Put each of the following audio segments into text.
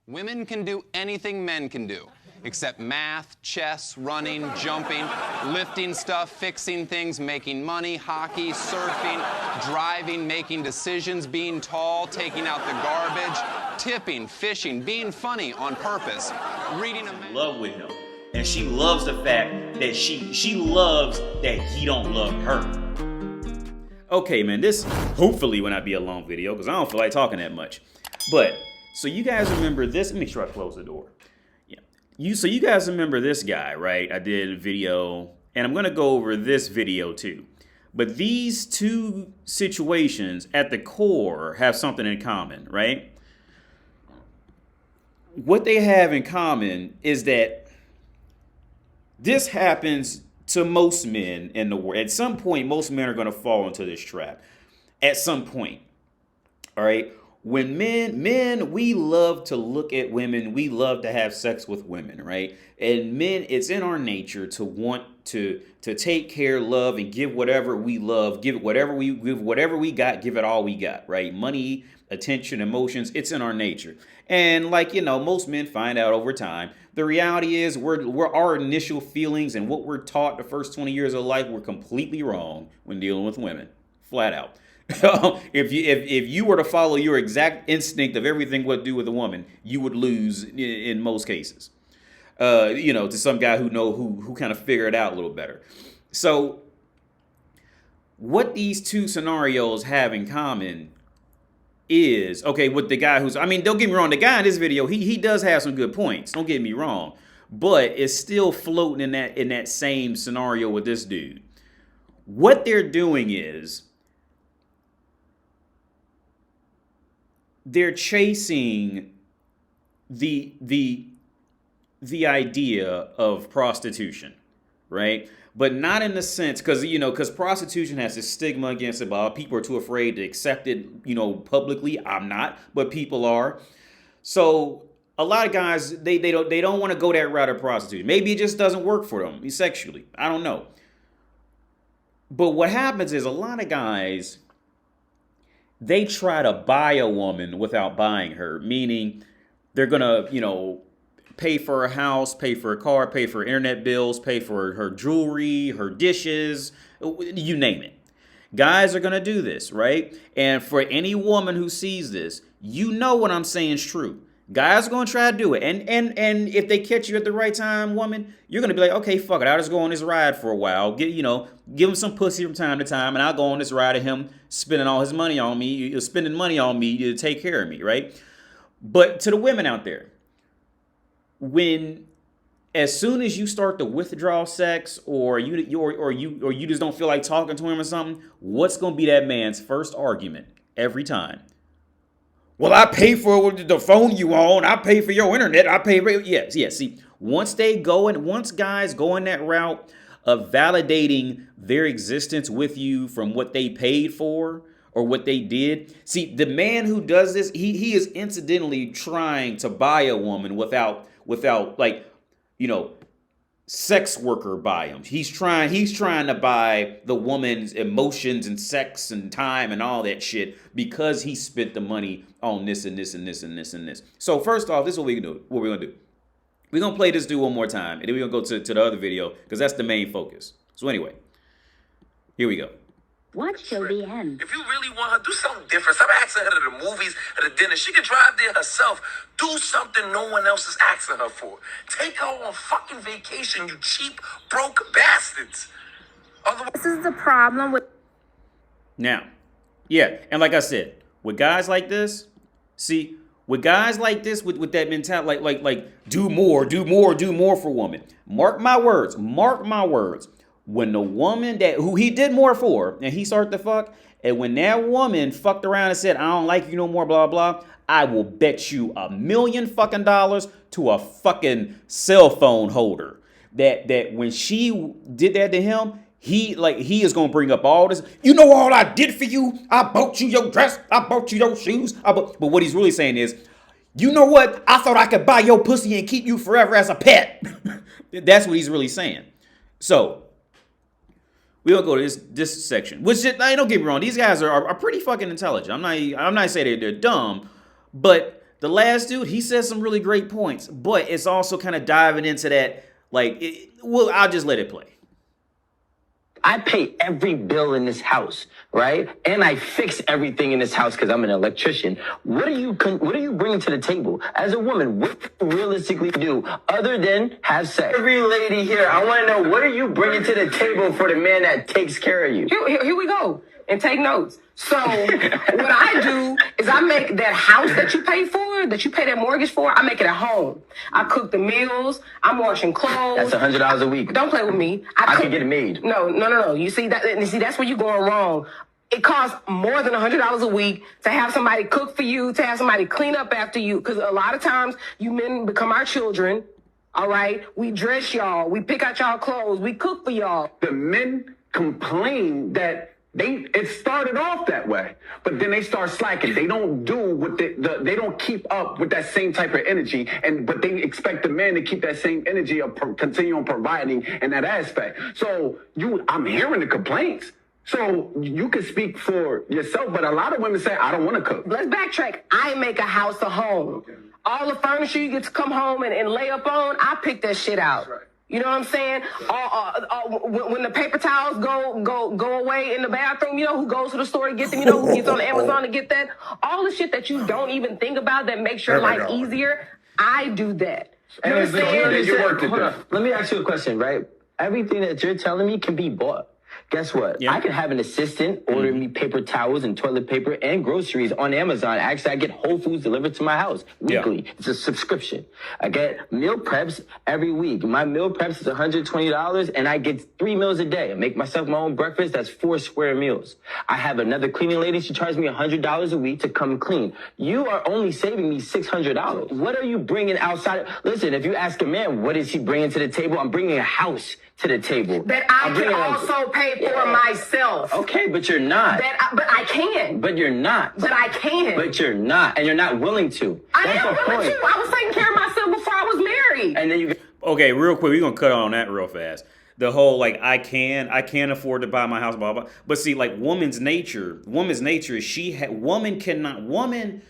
Women can do anything men can do, except math, chess, running, jumping, lifting stuff, fixing things, making money, hockey, surfing, driving, making decisions, being tall, taking out the garbage, tipping, fishing, being funny on purpose, reading a in love with him. And she loves the fact that she loves that he don't love her. Okay, man, this hopefully will not be a long video because I don't feel like talking that much. But so you guys remember this? Let me make sure I close the door. Yeah. So you guys remember this guy, right? I did a video, and I'm gonna go over this video too. But these two situations at the core have something in common, right? What they have in common is that this happens to most men in the world. At some point, most men are going to fall into this trap. At some point, all right? When men, we love to look at women. We love to have sex with women, right? And men, it's in our nature to want to take care, love, and give whatever we love, give whatever we got, give it all we got, right? Money, attention, emotions, it's in our nature. And like, most men find out over time, the reality is we're our initial feelings and what we're taught the first 20 years of life were completely wrong when dealing with women, flat out. If you were to follow your exact instinct of everything what to do with a woman, you would lose in most cases. To some guy who kind of figured it out a little better. So what these two scenarios have in common is, okay, with the guy don't get me wrong, the guy in this video, he does have some good points, don't get me wrong, but it's still floating in that same scenario with this dude. What they're doing is they're chasing the idea of prostitution, right? But not in the sense, because prostitution has a stigma against it, but people are too afraid to accept it, publicly. I'm not, but people are. So a lot of guys, they don't want to go that route of prostitution. Maybe it just doesn't work for them sexually. I don't know. But what happens is a lot of guys, they try to buy a woman without buying her, meaning they're gonna, pay for a house, pay for a car, pay for internet bills, pay for her jewelry, her dishes, you name it. Guys are going to do this, right? And for any woman who sees this, what I'm saying is true. Guys are going to try to do it. And if they catch you at the right time, woman, you're going to be like, okay, fuck it. I'll just go on this ride for a while. Give him some pussy from time to time. And I'll go on this ride of him spending all his money on me, spending money on me to take care of me, right? But to the women out there, as soon as you start to withdraw sex or you just don't feel like talking to him or something, what's going to be that man's first argument every time? Well, I pay for the phone you own. I pay for your internet. I pay for yes. See, once guys go in that route of validating their existence with you from what they paid for or what they did. See, the man who does this, he is incidentally trying to buy a woman without sex worker buy him. He's trying to buy the woman's emotions and sex and time and all that shit because he spent the money on this and this and this and this and this. So first off, this is what we're gonna do. We're gonna play this dude one more time, and then we're gonna go to the other video because that's the main focus. So anyway, here we go. Watch till the end. If you really want her, do something different. Stop asking her to the movies or the dinner. She can drive there herself. Do something no one else is asking her for. Take her on fucking vacation, you cheap, broke bastards. Otherwise, This is the problem with... Now, yeah, and like I said, with guys like this, with that mentality, like do more for woman. Mark my words. When the woman who he did more for, and he started to fuck, and when that woman fucked around and said, I don't like you no more, blah, blah, I will bet you $1 million fucking dollars to a fucking cell phone holder that when she did that to him, he is gonna bring up all this. All I did for you? I bought you your dress, I bought you your shoes. But what he's really saying is, what? I thought I could buy your pussy and keep you forever as a pet. That's what he's really saying. So we're gonna go to this section. Which don't get me wrong, these guys are pretty fucking intelligent. I'm not saying they're dumb, but the last dude, he says some really great points, but it's also kind of diving into that, like, well, I'll just let it play. I pay every bill in this house, right? And I fix everything in this house because I'm an electrician. What are you bringing to the table? As a woman, what do you realistically do other than have sex? Every lady here, I want to know, what are you bringing to the table for the man that takes care of you? Here we go. And take notes. So what I do is I make that house that you pay for, that you pay that mortgage for, I make it at home. I cook the meals. I'm washing clothes. That's $100 a week. Don't play with me. I can get it made. No. You see that's where you're going wrong. It costs more than $100 a week to have somebody cook for you, to have somebody clean up after you. Because a lot of times you men become our children. All right, we dress y'all, we pick out y'all clothes, we cook for y'all. The men complain that it started off that way, but then they start slacking. They don't do what they don't keep up with that same type of energy, but they expect the man to keep that same energy of continue on providing in that aspect. So I'm hearing the complaints. So you can speak for yourself, but a lot of women say, I don't want to cook. Let's backtrack. I make a house a home. Okay. All the furniture you get to come home and lay up on, I pick that shit out. That's right. You know what I'm saying? When the paper towels go away in the bathroom, you know who goes to the store to get them? You know who gets on Amazon to get that? All the shit that you don't even think about that makes your life easier, I do that. You understand? Let me ask you a question, right? Everything that you're telling me can be bought. Guess what? Yeah. I can have an assistant order me paper towels and toilet paper and groceries on Amazon. Actually, I get Whole Foods delivered to my house weekly. Yeah. It's a subscription. I get meal preps every week. My meal preps is $120, and I get 3 meals a day. I make myself my own breakfast. That's 4 square meals. I have another cleaning lady. She charges me $100 a week to come clean. You are only saving me $600. What are you bringing outside? Listen, if you ask a man, what is he bringing to the table? I'm bringing a house to the table. That I can also pay for myself. Okay, but you're not. But I can. But you're not. But I can. But you're not. And you're not willing to. I am willing to. I was taking care of myself before I was married. And then Okay, real quick, we're going to cut on that real fast. The whole, like, I can afford to buy my house, blah, blah. But see, like, woman's nature is woman,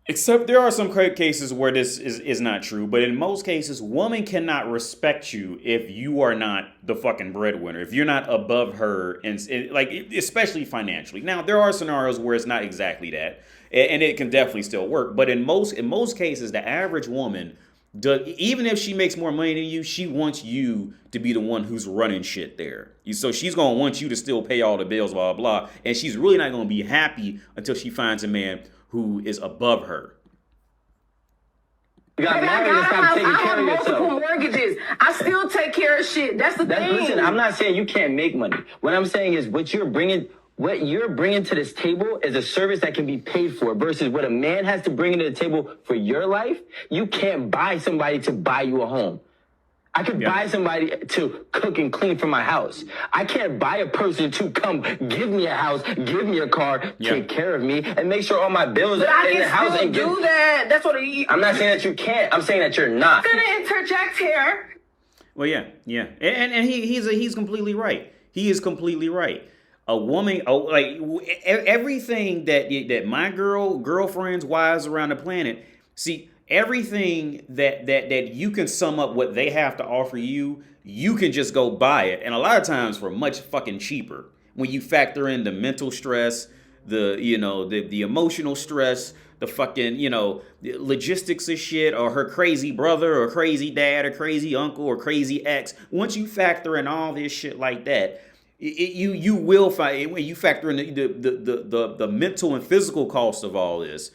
except there are some cases where this is not true, but in most cases, woman cannot respect you if you are not the fucking breadwinner, if you're not above her, and like, especially financially. Now, there are scenarios where it's not exactly that, and it can definitely still work. But in most cases, the average woman even if she makes more money than you, she wants you to be the one who's running shit there. So she's going to want you to still pay all the bills, blah, blah, blah. And she's really not going to be happy until she finds a man who is above her. You got married and stop taking care of yourself. Multiple mortgages. I still take care of shit. That's the thing. Listen, I'm not saying you can't make money. What I'm saying is what you're bringing to this table is a service that can be paid for versus what a man has to bring to the table for your life. You can't buy somebody to buy you a home. I could buy somebody to cook and clean for my house. I can't buy a person to come give me a house, give me a car, take care of me, and make sure all my bills are in the house. But I can still do that. That's what I'm not saying that you can't. I'm saying that you're not. I'm gonna interject here. Well, yeah, and he's completely right. He is completely right. A woman, like everything that my girlfriends, wives around the planet see. Everything that you can sum up what they have to offer you, you can just go buy it. And a lot of times for much fucking cheaper. When you factor in the mental stress, the emotional stress, the fucking, the logistics of shit, or her crazy brother or crazy dad or crazy uncle or crazy ex. Once you factor in all this shit like that, you will find, when you factor in the mental and physical cost of all this,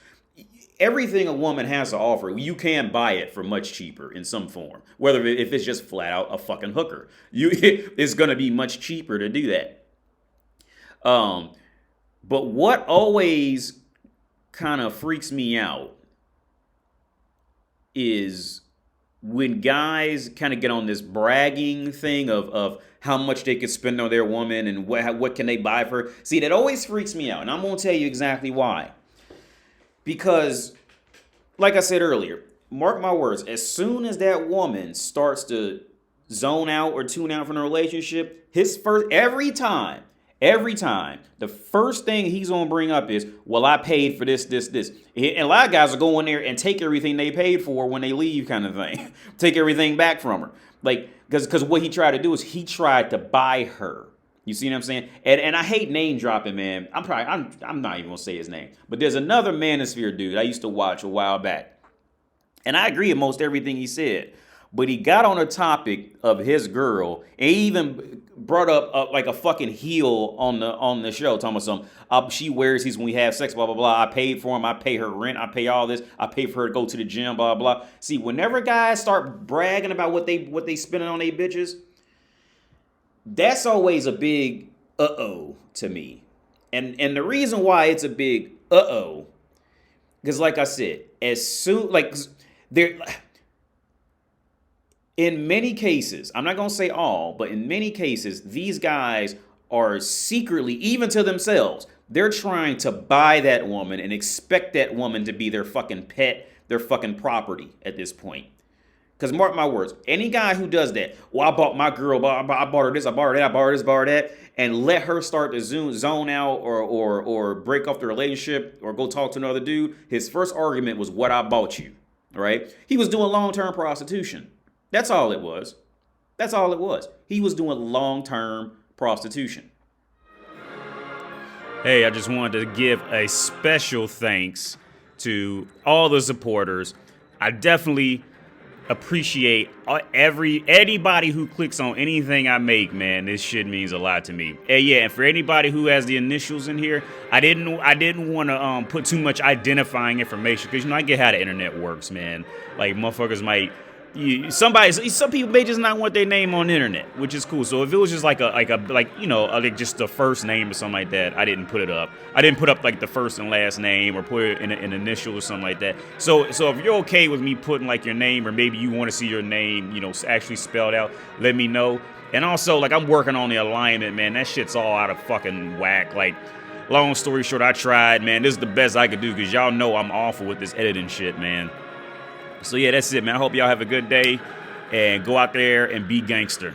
everything a woman has to offer, you can buy it for much cheaper in some form. Whether if it's just flat out a fucking hooker, it's gonna be much cheaper to do that. But what always kind of freaks me out is when guys kind of get on this bragging thing of how much they could spend on their woman and what can they buy for her. See, that always freaks me out, and I'm gonna tell you exactly why. Because, like I said earlier, mark my words, as soon as that woman starts to zone out or tune out from the relationship, every time Every time, the first thing he's gonna bring up is, well, I paid for this. And a lot of guys will go in there and take everything they paid for when they leave, kind of thing. Take everything back from her. Like, because what he tried to do is he tried to buy her. You see what I'm saying? And I hate name dropping, man. I'm not even gonna say his name. But there's another manosphere dude I used to watch a while back. And I agree with most everything he said. But he got on a topic of his girl, and he even brought up like a fucking heel on the show, talking about some, she wears these when we have sex, blah, blah, blah. I paid for him. I pay her rent. I pay all this. I pay for her to go to the gym, blah, blah. See, whenever guys start bragging about what they spending on their bitches, that's always a big uh-oh to me. And the reason why it's a big uh-oh, because like I said, as soon, like, there... In many cases, I'm not going to say all, but in many cases, these guys are secretly, even to themselves, they're trying to buy that woman and expect that woman to be their fucking pet, their fucking property at this point. Because mark my words, any guy who does that, well, I bought my girl, I bought her this, I bought her that, I bought her this, bought her that, and let her start to zone out or break off the relationship or go talk to another dude, his first argument was what I bought you, right? He was doing long-term prostitution. That's all it was. That's all it was. He was doing long-term prostitution. Hey, I just wanted to give a special thanks to all the supporters. I definitely appreciate anybody who clicks on anything I make, man. This shit means a lot to me. Hey, yeah, and for anybody who has the initials in here, I didn't want to put too much identifying information because I get how the internet works, man. Like motherfuckers might. Some people may just not want their name on the internet, which is cool. So if it was just like just the first name or something like that, I didn't put it up. I didn't put up like the first and last name or put it in an initial or something like that. So if you're okay with me putting like your name, or maybe you want to see your name, actually spelled out, let me know. And also, like, I'm working on the alignment, man. That shit's all out of fucking whack. Like, long story short, I tried, man. This is the best I could do because y'all know I'm awful with this editing shit, man. So yeah, that's it, man. I hope y'all have a good day and go out there and be gangster.